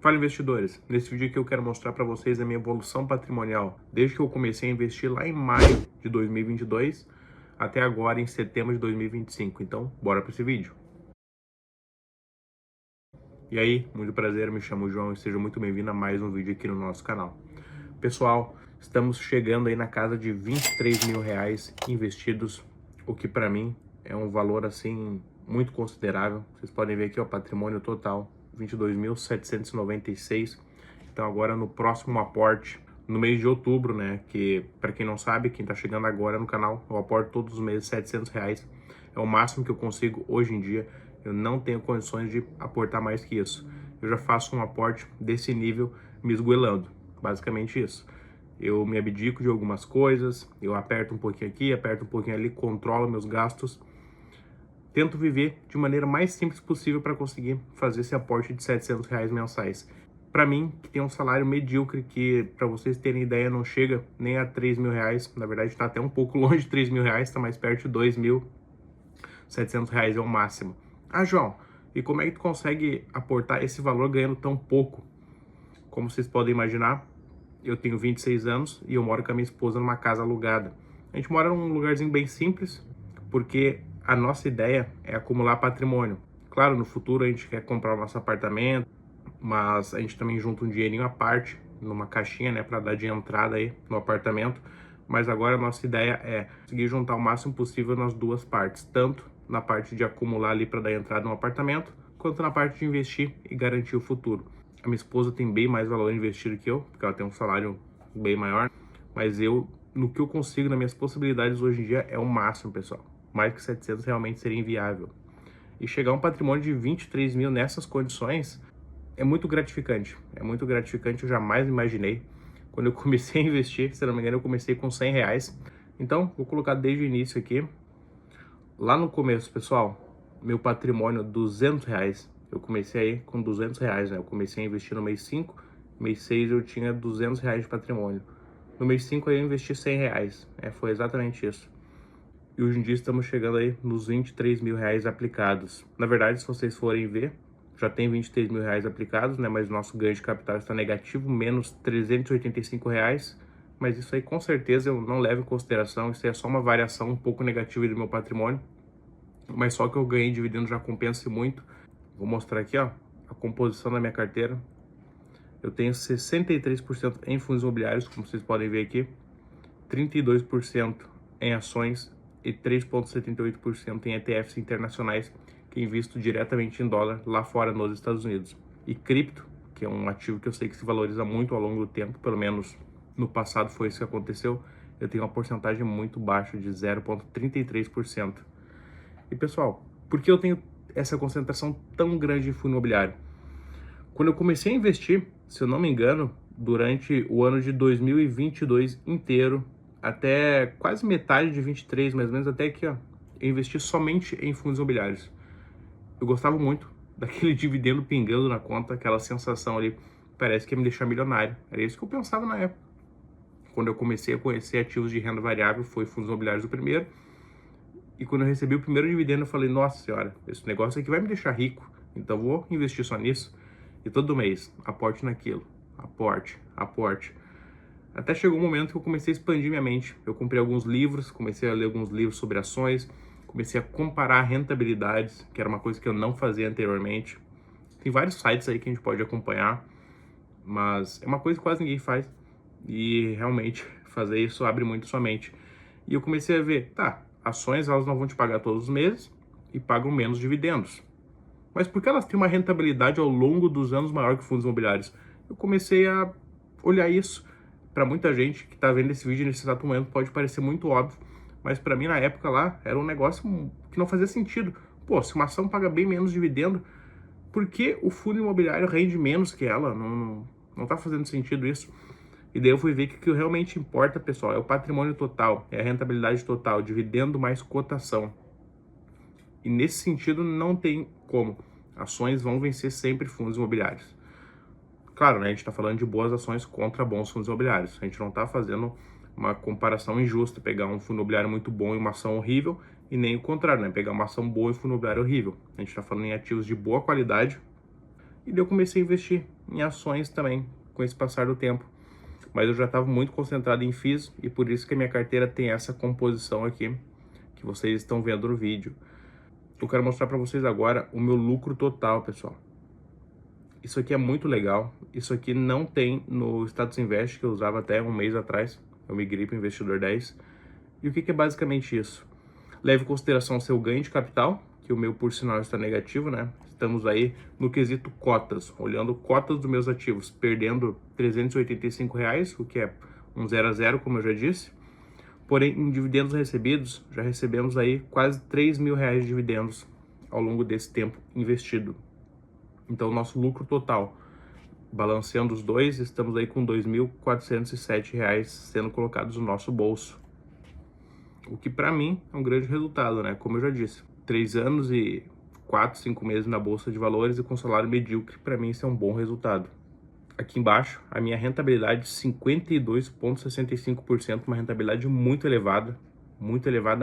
Fala, investidores! Nesse vídeo aqui eu quero mostrar para vocês a minha evolução patrimonial desde que eu comecei a investir lá em maio de 2022 até agora em setembro de 2025. Então, bora para esse vídeo. E aí, muito prazer, me chamo João e seja muito bem-vindo a mais um vídeo aqui no nosso canal. Pessoal, estamos chegando aí na casa de 23 mil reais investidos, o que para mim é um valor assim muito considerável. Vocês podem ver aqui o patrimônio total, 22.796. Então agora no próximo aporte, no mês de outubro, né, que para quem não sabe, quem tá chegando agora no canal, eu aporto todos os meses 700 reais. É o máximo que eu consigo hoje em dia. Eu não tenho condições de aportar mais que isso. Eu já faço um aporte desse nível me esgoelando. Basicamente isso. Eu me abdico de algumas coisas, eu aperto um pouquinho aqui, aperto um pouquinho ali, controlo meus gastos. Tento viver de maneira mais simples possível para conseguir fazer esse aporte de 700 reais mensais. Para mim, que tem um salário medíocre, que para vocês terem ideia não chega nem a 3 mil reais, na verdade está até um pouco longe de 3 mil reais, está mais perto de 2.700 reais é o máximo. Ah, João, e como é que tu consegue aportar esse valor ganhando tão pouco? Como vocês podem imaginar, eu tenho 26 anos e eu moro com a minha esposa numa casa alugada. A gente mora num lugarzinho bem simples, porque a nossa ideia é acumular patrimônio. Claro, no futuro a gente quer comprar o nosso apartamento, mas a gente também junta um dinheirinho à parte, numa caixinha, né, para dar de entrada aí no apartamento. Mas agora a nossa ideia é conseguir juntar o máximo possível nas duas partes, tanto na parte de acumular ali para dar entrada no apartamento, quanto na parte de investir e garantir o futuro. A minha esposa tem bem mais valor investido que eu, porque ela tem um salário bem maior, mas eu, no que eu consigo, nas minhas possibilidades hoje em dia, é o máximo, pessoal. Mais que 700 realmente seria inviável. E chegar a um patrimônio de 23 mil nessas condições é muito gratificante. É muito gratificante, eu jamais imaginei. Quando eu comecei a investir, se não me engano, eu comecei com 100 reais. Então, vou colocar desde o início aqui. Lá no começo, pessoal, meu patrimônio, 200 reais. Eu comecei aí com 200 reais, né? Eu comecei a investir no mês 5, mês 6 eu tinha 200 reais de patrimônio. No mês 5 aí eu investi 100 reais. Foi exatamente isso. E hoje em dia estamos chegando aí nos 23 mil reais aplicados. Na verdade, se vocês forem ver, já tem 23 mil reais aplicados, né? Mas nosso ganho de capital está negativo, menos 385 reais. Mas isso aí com certeza eu não levo em consideração, isso aí é só uma variação um pouco negativa do meu patrimônio. Mas só que eu ganhei dividendo já compensa muito. Vou mostrar aqui, ó, a composição da minha carteira. Eu tenho 63% em fundos imobiliários, como vocês podem ver aqui, 32% em ações e 3,78% em ETFs internacionais, que invisto diretamente em dólar lá fora nos Estados Unidos. E cripto, que é um ativo que eu sei que se valoriza muito ao longo do tempo, pelo menos no passado foi isso que aconteceu, eu tenho uma porcentagem muito baixa de 0,33%. E pessoal, por que eu tenho essa concentração tão grande em fundo imobiliário? Quando eu comecei a investir, se eu não me engano, durante o ano de 2022 inteiro, até quase metade de 23, mais ou menos, até que, ó, eu investi somente em fundos imobiliários. Eu gostava muito daquele dividendo pingando na conta, aquela sensação ali, parece que ia me deixar milionário. Era isso que eu pensava na época. Quando eu comecei a conhecer ativos de renda variável, foi fundos imobiliários o primeiro. E quando eu recebi o primeiro dividendo, eu falei, nossa senhora, esse negócio aqui vai me deixar rico, então vou investir só nisso. E todo mês, aporte naquilo, aporte. Até chegou um momento que eu comecei a expandir minha mente. Eu comprei alguns livros, comecei a ler alguns livros sobre ações, comecei a comparar rentabilidades, que era uma coisa que eu não fazia anteriormente. Tem vários sites aí que a gente pode acompanhar, mas é uma coisa que quase ninguém faz. E realmente fazer isso abre muito sua mente. E eu comecei a ver, tá, ações elas não vão te pagar todos os meses e pagam menos dividendos. Mas por que elas têm uma rentabilidade ao longo dos anos maior que fundos imobiliários? Eu comecei a olhar isso. Para muita gente que está vendo esse vídeo nesse exato momento pode parecer muito óbvio, mas para mim na época lá era um negócio que não fazia sentido. Pô, se uma ação paga bem menos dividendo, por que o fundo imobiliário rende menos que ela? Não tá fazendo sentido isso. E daí eu fui ver que o que realmente importa, pessoal, é o patrimônio total, é a rentabilidade total, dividendo mais cotação. E nesse sentido não tem como. Ações vão vencer sempre fundos imobiliários. Claro, né, a gente está falando de boas ações contra bons fundos imobiliários. A gente não está fazendo uma comparação injusta, pegar um fundo imobiliário muito bom e uma ação horrível, e nem o contrário, né, pegar uma ação boa e um fundo imobiliário horrível. A gente está falando em ativos de boa qualidade. E daí eu comecei a investir em ações também, com esse passar do tempo. Mas eu já estava muito concentrado em FIIs e por isso que a minha carteira tem essa composição aqui, que vocês estão vendo no vídeo. Eu quero mostrar para vocês agora o meu lucro total, pessoal. Isso aqui é muito legal. Isso aqui não tem no Status Invest, que eu usava até um mês atrás. Eu migrei para o Investidor 10. E o que é basicamente isso? Leve em consideração o seu ganho de capital, que o meu, por sinal, está negativo, né? Estamos aí no quesito cotas, olhando cotas dos meus ativos, perdendo R$385, o que é um 0 a 0, como eu já disse. Porém, em dividendos recebidos, já recebemos aí quase R$3.000 de dividendos ao longo desse tempo investido. Então, o nosso lucro total, balanceando os dois, estamos aí com R$2.407 sendo colocados no nosso bolso. O que para mim é um grande resultado, né? Como eu já disse, 3 anos e 4, 5 meses na Bolsa de Valores e com salário medíocre, para mim isso é um bom resultado. Aqui embaixo, a minha rentabilidade 52,65%, uma rentabilidade muito elevada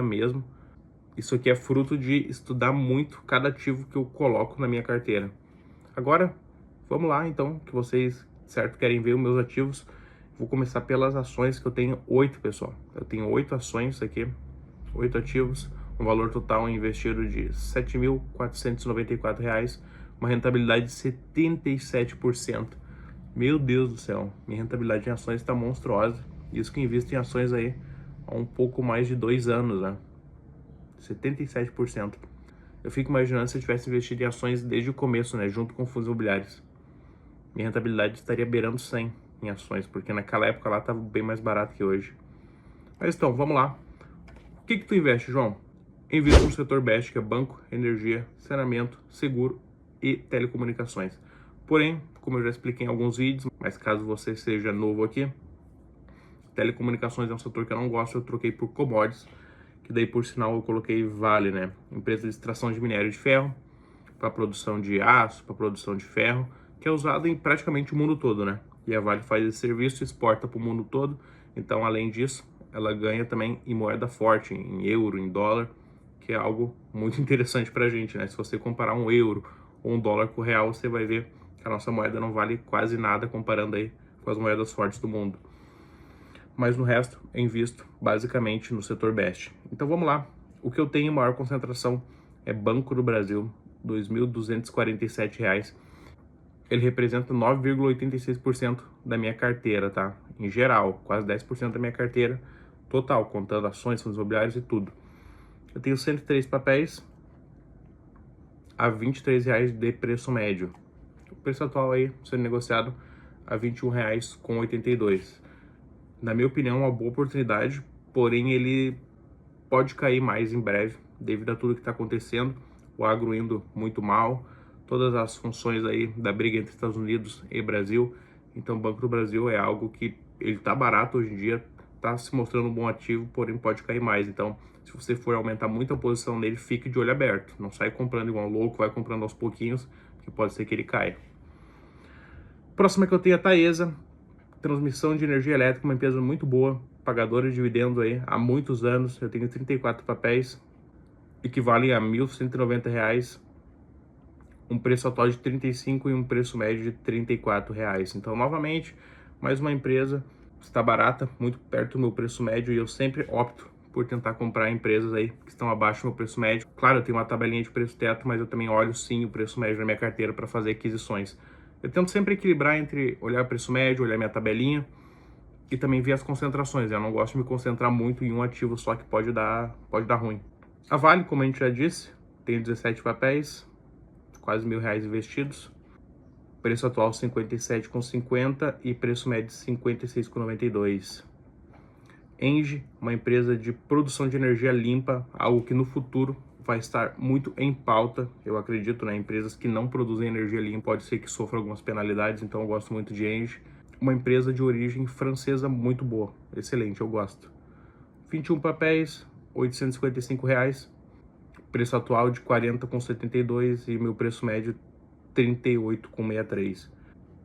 mesmo. Isso aqui é fruto de estudar muito cada ativo que eu coloco na minha carteira. Agora, vamos lá então, que vocês, certo, querem ver os meus ativos. Vou começar pelas ações, que eu tenho 8, pessoal. Eu tenho 8 ações aqui, 8 ativos, um valor total investido de R$ 7.494, uma rentabilidade de 77%. Meu Deus do céu, minha rentabilidade em ações está monstruosa. Isso que invisto em ações aí há um pouco mais de 2 anos, né? 77%. Eu fico imaginando se eu tivesse investido em ações desde o começo, né? Junto com fundos imobiliários. Minha rentabilidade estaria beirando 100 em ações, porque naquela época lá estava bem mais barato que hoje. Mas então, vamos lá. O que tu investe, João? Invisto no setor BEST, que é banco, energia, saneamento, seguro e telecomunicações. Porém, como eu já expliquei em alguns vídeos, mas caso você seja novo aqui, telecomunicações é um setor que eu não gosto, eu troquei por commodities, que daí por sinal eu coloquei Vale, né? Empresa de extração de minério de ferro, para produção de aço, para produção de ferro, que é usado em praticamente o mundo todo, né? E a Vale faz esse serviço, exporta para o mundo todo. Então, além disso, ela ganha também em moeda forte, em euro, em dólar, que é algo muito interessante para a gente, né? Se você comparar um euro ou um dólar com o real, você vai ver que a nossa moeda não vale quase nada comparando aí com as moedas fortes do mundo. Mas no resto, eu invisto basicamente no setor BEST. Então vamos lá. O que eu tenho em maior concentração é Banco do Brasil, R$ 2.247. Ele representa 9,86% da minha carteira, tá? Em geral, quase 10% da minha carteira total, contando ações, fundos imobiliários e tudo. Eu tenho 103 papéis a R$ 23 de preço médio. O preço atual aí sendo negociado a R$ 21,82. Na minha opinião, é uma boa oportunidade, porém ele pode cair mais em breve, devido a tudo que está acontecendo, o agro indo muito mal, todas as funções aí da briga entre Estados Unidos e Brasil. Então o Banco do Brasil é algo que ele está barato hoje em dia, está se mostrando um bom ativo, porém pode cair mais. Então, se você for aumentar muito a posição nele, fique de olho aberto. Não sai comprando igual um louco, vai comprando aos pouquinhos, que pode ser que ele caia. Próxima que eu tenho é a Taesa, transmissão de energia elétrica, uma empresa muito boa, pagadora de dividendos aí há muitos anos. Eu tenho 34 papéis, equivalem a R$ 1.190, um preço atual de 35 e um preço médio de R$ 34. Então, novamente, mais uma empresa está barata, muito perto do meu preço médio, e eu sempre opto por tentar comprar empresas aí que estão abaixo do meu preço médio. Claro, eu tenho uma tabelinha de preço teto, mas eu também olho sim o preço médio na minha carteira para fazer aquisições. Eu tento sempre equilibrar entre olhar o preço médio, olhar minha tabelinha e também ver as concentrações. Eu não gosto de me concentrar muito em um ativo só, que pode dar ruim. A Vale, como a gente já disse, tem 17 papéis, quase R$ 1.000 investidos. Preço atual R$ 57,50 e preço médio R$ 56,92. Engie, uma empresa de produção de energia limpa, algo que no futuro vai estar muito em pauta, eu acredito, né? Empresas que não produzem energia limpa pode ser que sofram algumas penalidades, então eu gosto muito de Engie. Uma empresa de origem francesa muito boa, excelente, eu gosto. 21 papéis, R$ 855, preço atual de R$ 40,72 e meu preço médio R$ 38,63.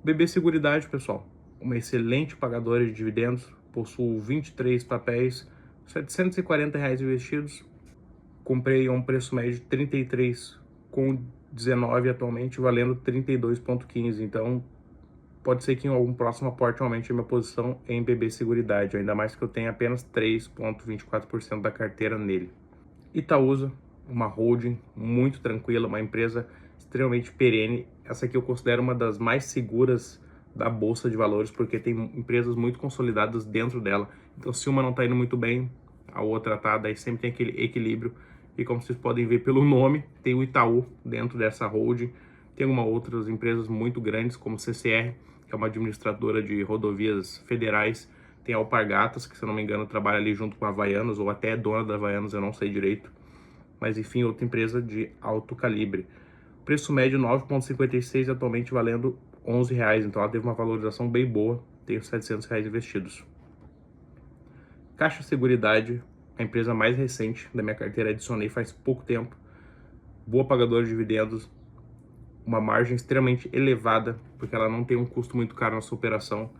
BB Seguridade, pessoal, uma excelente pagadora de dividendos, possuo 23 papéis, R$ 740 investidos. Comprei a um preço médio de R$ 33,19 atualmente, valendo R$ 32,15. Então, pode ser que em algum próximo aporte aumente a minha posição em BB Seguridade, ainda mais que eu tenho apenas 3,24% da carteira nele. Itaúsa, uma holding muito tranquila, uma empresa extremamente perene. Essa aqui eu considero uma das mais seguras da Bolsa de Valores, porque tem empresas muito consolidadas dentro dela. Então, se uma não está indo muito bem, a outra tá, daí sempre tem aquele equilíbrio. E como vocês podem ver pelo nome, tem o Itaú dentro dessa holding. Tem algumas outras empresas muito grandes, como CCR, que é uma administradora de rodovias federais. Tem a Alpargatas, que se eu não me engano trabalha ali junto com a Havaianas, ou até é dona da Havaianas, eu não sei direito. Mas enfim, outra empresa de alto calibre. Preço médio 9,56, atualmente valendo R$11, então ela teve uma valorização bem boa, tenho R$700 investidos. Caixa Seguridade, a empresa mais recente da minha carteira, adicionei faz pouco tempo, boa pagadora de dividendos, uma margem extremamente elevada, porque ela não tem um custo muito caro na sua operação,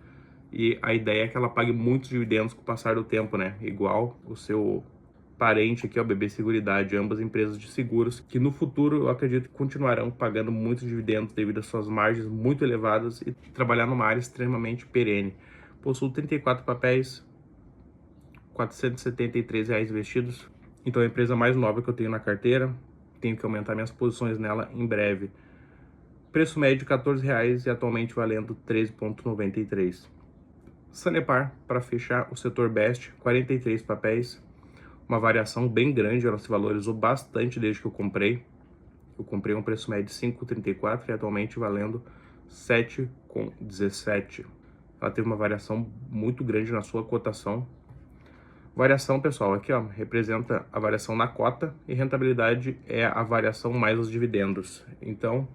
e a ideia é que ela pague muitos dividendos com o passar do tempo, né? Igual o seu parente aqui, ó, BB Seguridade, ambas empresas de seguros, que no futuro eu acredito que continuarão pagando muitos dividendos devido às suas margens muito elevadas e trabalhar numa área extremamente perene. Possuo 34 papéis, R$473 investidos, então é a empresa mais nova que eu tenho na carteira, tenho que aumentar minhas posições nela em breve. Preço médio R$14 e atualmente valendo 13,93. Sanepar, para fechar o setor Best, 43 papéis, uma variação bem grande, ela se valorizou bastante desde que eu comprei. Eu comprei um preço médio de 5,34 e atualmente valendo 7,17. Ela teve uma variação muito grande na sua cotação. Variação, pessoal, aqui ó, representa a variação na cota e rentabilidade é a variação mais os dividendos. Então,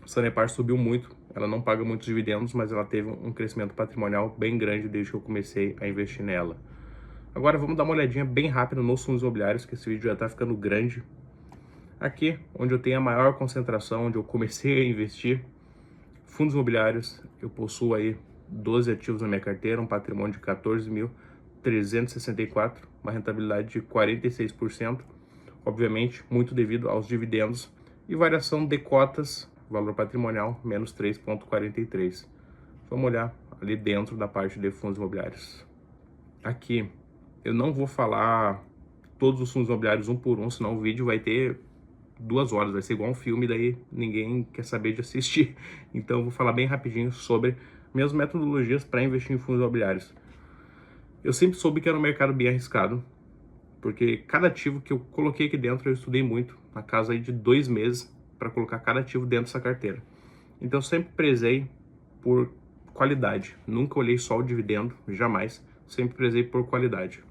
a Sanepar subiu muito, ela não paga muitos dividendos, mas ela teve um crescimento patrimonial bem grande desde que eu comecei a investir nela. Agora vamos dar uma olhadinha bem rápida nos fundos imobiliários, que esse vídeo já está ficando grande. Aqui, onde eu tenho a maior concentração, onde eu comecei a investir, fundos imobiliários, eu possuo aí 12 ativos na minha carteira, um patrimônio de 14.364, uma rentabilidade de 46%, obviamente muito devido aos dividendos, e variação de cotas, valor patrimonial, menos 3,43. Vamos olhar ali dentro da parte de fundos imobiliários. Aqui, eu não vou falar todos os fundos imobiliários um por um, senão o vídeo vai ter 2 horas, vai ser igual um filme, daí ninguém quer saber de assistir. Então eu vou falar bem rapidinho sobre minhas metodologias para investir em fundos imobiliários. Eu sempre soube que era um mercado bem arriscado, porque cada ativo que eu coloquei aqui dentro eu estudei muito, na casa aí de 2 meses, para colocar cada ativo dentro dessa carteira. Então eu sempre prezei por qualidade, nunca olhei só o dividendo, jamais, sempre prezei por qualidade.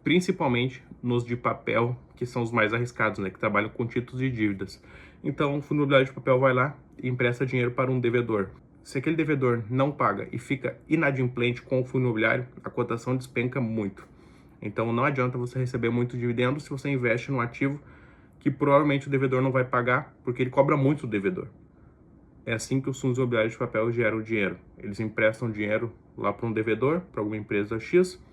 Principalmente nos de papel, que são os mais arriscados, né, que trabalham com títulos de dívidas. Então, o fundo imobiliário de papel vai lá e empresta dinheiro para um devedor. Se aquele devedor não paga e fica inadimplente com o fundo imobiliário, a cotação despenca muito. Então, não adianta você receber muito dividendo se você investe num ativo que provavelmente o devedor não vai pagar, porque ele cobra muito do devedor. É assim que os fundos imobiliários de papel geram dinheiro. Eles emprestam dinheiro lá para um devedor, para alguma empresa X,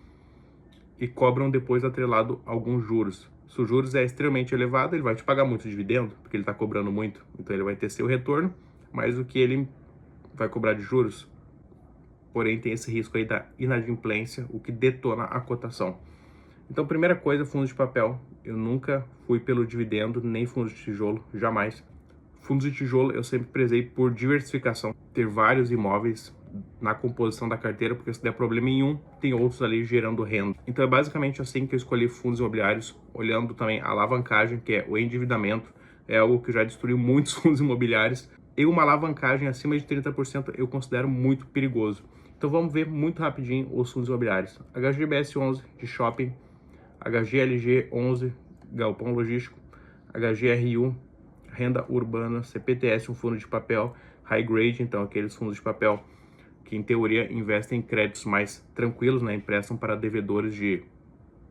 e cobram depois atrelado alguns juros. Se o juros é extremamente elevado, ele vai te pagar muito dividendo, porque ele está cobrando muito. Então ele vai ter seu retorno, mais o que ele vai cobrar de juros. Porém, tem esse risco aí da inadimplência, o que detona a cotação. Então, primeira coisa, fundos de papel. Eu nunca fui pelo dividendo, nem fundos de tijolo, jamais. Fundos de tijolo eu sempre prezei por diversificação, ter vários imóveis na composição da carteira, porque se der problema em um, tem outros ali gerando renda. Então é basicamente assim que eu escolhi fundos imobiliários, olhando também a alavancagem, que é o endividamento, é algo que já destruiu muitos fundos imobiliários, e uma alavancagem acima de 30% eu considero muito perigoso. Então vamos ver muito rapidinho os fundos imobiliários. HGBS 11 de shopping, HGLG 11 galpão logístico, HGRU renda urbana, CPTS um fundo de papel high grade, então aqueles fundos de papel que em teoria investem em créditos mais tranquilos, né, emprestam para devedores de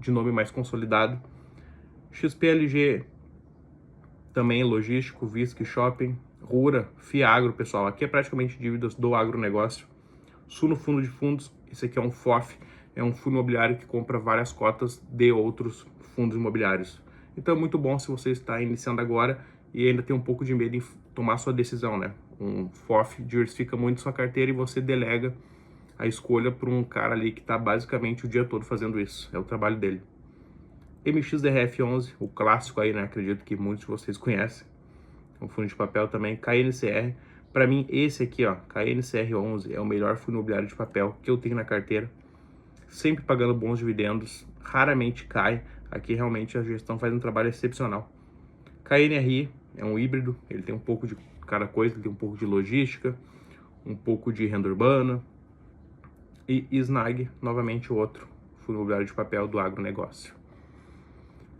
nome mais consolidado. XPLG também logístico, VISC Shopping, Rura, Fiagro, pessoal, aqui é praticamente dívidas do agronegócio. Suno Fundo de Fundos, esse aqui é um FOF, é um fundo imobiliário que compra várias cotas de outros fundos imobiliários. Então é muito bom se você está iniciando agora e ainda tem um pouco de medo em tomar sua decisão, né? Um FOF diversifica muito sua carteira e você delega a escolha para um cara ali que está basicamente o dia todo fazendo isso. É o trabalho dele. MXDRF11, o clássico aí, né? Acredito que muitos de vocês conhecem. Um fundo de papel também. KNCR. Para mim, esse aqui, ó, KNCR11, é o melhor fundo imobiliário de papel que eu tenho na carteira. Sempre pagando bons dividendos. Raramente cai. Aqui realmente a gestão faz um trabalho excepcional. KNRI é um híbrido. Ele tem um pouco de cada coisa. Ele tem um pouco de logística, um pouco de renda urbana. E SNAG, novamente outro fundo imobiliário de papel do agronegócio.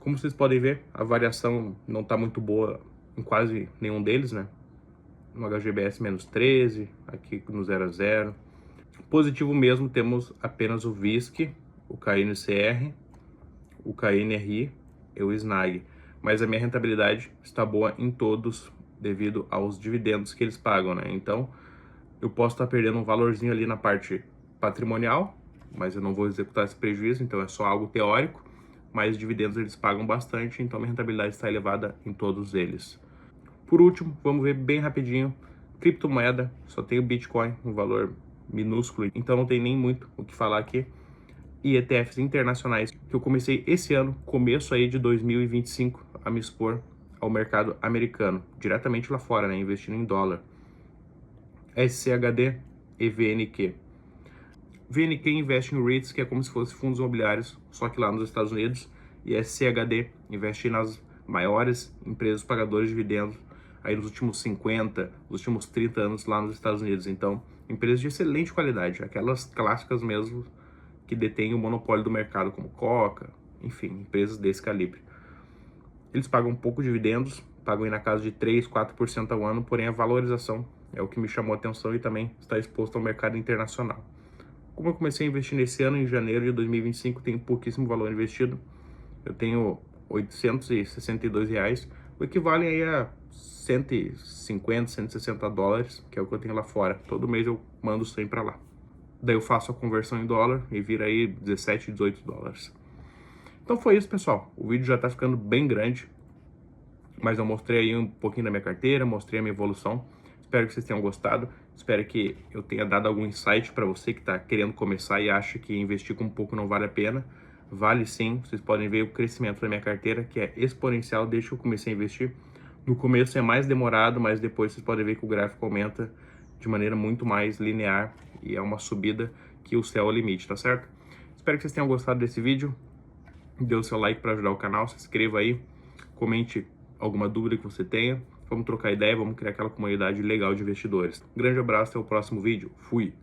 Como vocês podem ver, a variação não está muito boa em quase nenhum deles, né? No HGBS menos 13, aqui no 0 a 0. Positivo mesmo, temos apenas o VISC, o KNCR, o KNRI e o SNAG. Mas a minha rentabilidade está boa em todos devido aos dividendos que eles pagam, né? Então, eu posso estar perdendo um valorzinho ali na parte patrimonial, mas eu não vou executar esse prejuízo, então é só algo teórico. Mas dividendos eles pagam bastante, então minha rentabilidade está elevada em todos eles. Por último, vamos ver bem rapidinho, criptomoeda, só tem o Bitcoin, um valor minúsculo, então não tem nem muito o que falar aqui. E ETFs internacionais, que eu comecei esse ano, começo aí de 2025, a me expor ao mercado americano, diretamente lá fora, né, investindo em dólar. SCHD e VNQ. VNQ investe em REITs, que é como se fosse fundos imobiliários, só que lá nos Estados Unidos, e SCHD investe nas maiores empresas pagadoras de dividendos aí nos últimos 50, nos últimos 30 anos lá nos Estados Unidos. Então, empresas de excelente qualidade, aquelas clássicas mesmo que detêm o monopólio do mercado, como Coca, enfim, empresas desse calibre. Eles pagam pouco dividendos, pagam aí na casa de 3, 4% ao ano, porém a valorização é o que me chamou a atenção e também está exposto ao mercado internacional. Como eu comecei a investir nesse ano, em janeiro de 2025, tenho pouquíssimo valor investido. Eu tenho R$862, o equivale aí a 150, 160 dólares, que é o que eu tenho lá fora. Todo mês eu mando 100 para lá. Daí eu faço a conversão em dólar e vira aí 17, 18 dólares. Então foi isso, pessoal. O vídeo já está ficando bem grande, mas eu mostrei aí um pouquinho da minha carteira, mostrei a minha evolução. Espero que vocês tenham gostado. Espero que eu tenha dado algum insight para você que está querendo começar e acha que investir com pouco não vale a pena. Vale sim. Vocês podem ver o crescimento da minha carteira, que é exponencial desde que eu comecei a investir. No começo é mais demorado, mas depois vocês podem ver que o gráfico aumenta de maneira muito mais linear e é uma subida que o céu é o limite, tá certo? Espero que vocês tenham gostado desse vídeo. Dê o seu like para ajudar o canal, se inscreva aí, comente alguma dúvida que você tenha. Vamos trocar ideia, vamos criar aquela comunidade legal de investidores. Grande abraço, até o próximo vídeo. Fui!